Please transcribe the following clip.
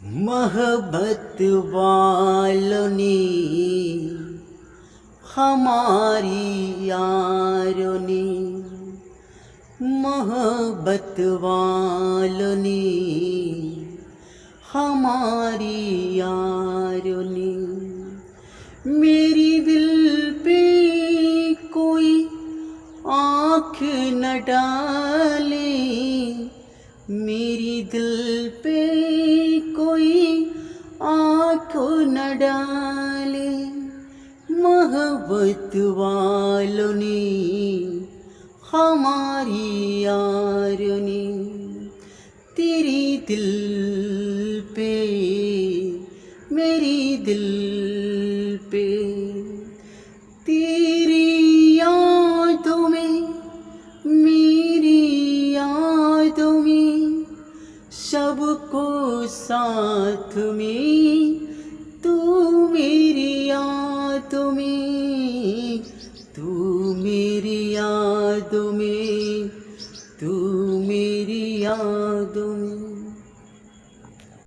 मोहब्बत वालों ने हमारी यारों ने, मोहब्बत वालों ने हमारी यारों ने, मेरी दिल पे कोई आँख न डाले, मेरी दिल पे कोई आँख न डाले। मोहब्बत वालों ने हमारी यारों ने, तेरी दिल पे मेरी दिल पे, तेरी यादों में मेरी यादों में, सबको साथ में तू मेरी यादों में, तू मेरी यादों में, तू मेरी यादों